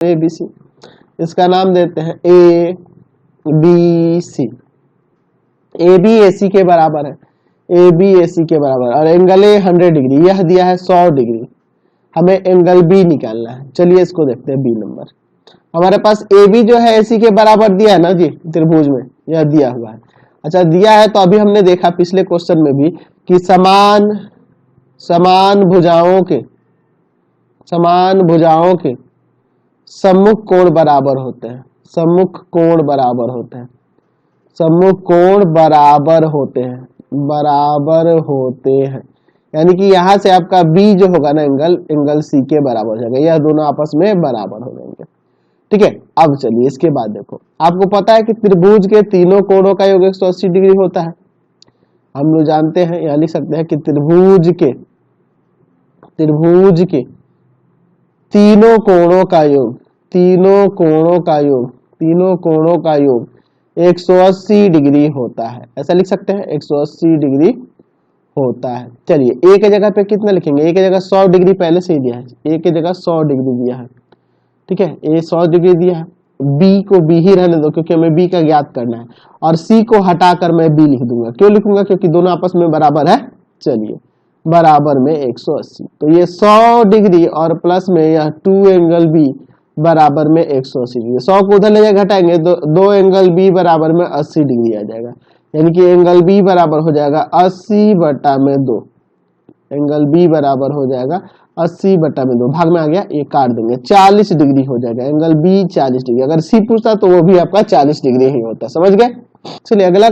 A B C, इसका नाम देते हैं A B C. A B ए सी के बराबर है, ए बी ए सी के बराबर, और एंगल ए 100 डिग्री, यह दिया है 100 डिग्री, हमें एंगल बी निकालना है। चलिए इसको देखते हैं बी नंबर। हमारे पास ए बी जो है एसी के बराबर दिया है ना जी त्रिभुज में, यह दिया हुआ है। अच्छा दिया है तो अभी हमने देखा पिछले क्वेश्चन में भी कि समान भुजाओं के सम्मुख कोण बराबर होते हैं, सम्मुख कोण बराबर होते हैं, सम्मुख कोण बराबर होते हैं, यानी कि यहां से आपका बी जो होगा ना एंगल सी के बराबर हो जाएगा, यह दोनों आपस में बराबर हो जाएंगे। ठीक है, अब चलिए इसके बाद देखो, आपको पता है कि त्रिभुज के तीनों कोणों का योग 180 डिग्री होता है। हम लोग जानते हैं, यहां लिख सकते हैं कि त्रिभुज के तीनों कोणों का योग 180 डिग्री होता है, ऐसा लिख सकते हैं 180 डिग्री होता है। चलिए ए के जगह पे कितना लिखेंगे, ए के जगह 100 डिग्री पहले से ही दिया है, ए के जगह 100 डिग्री दिया है। ठीक है, ए 100 डिग्री दिया है, बी को बी ही रहने दो क्योंकि हमें बी का ज्ञात करना है, और सी को हटाकर मैं बी लिख दूंगा। क्यों लिखूंगा, क्योंकि दोनों आपस में बराबर है। चलिए बराबर में 180, तो ये 100 डिग्री और प्लस में यह 2 एंगल बी बराबर में 180 डिग्री। 100 को उधर ले जाकर घटाएंगे तो 2 एंगल बी बराबर में 80 डिग्री आ जाएगा, यानी कि एंगल बी बराबर हो जाएगा 80/2, एंगल बी बराबर हो जाएगा 80/2, भाग में आ गया, ये काट देंगे, 40 डिग्री हो जाएगा, एंगल बी 40 डिग्री। अगर सी पूछता तो वो भी आपका 40 डिग्री ही होता, समझ गए। चलिए अगला